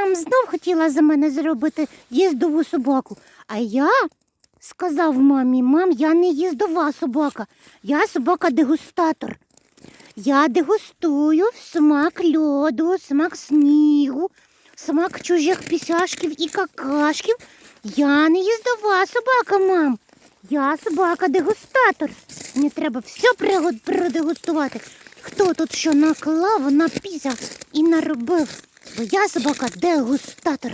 мам знов хотіла за мене зробити їздову собаку. А я сказав мамі: мам, я не їздова собака, я собака-дегустатор. Я дегустую смак льоду, смак снігу, смак чужих пісяшків і какашків. Я не їздова собака, мам. Я собака-дегустатор. Мені треба все продегустувати. Хто тут що наклав, напісяв і наробив. Бо я собака-дегустатор.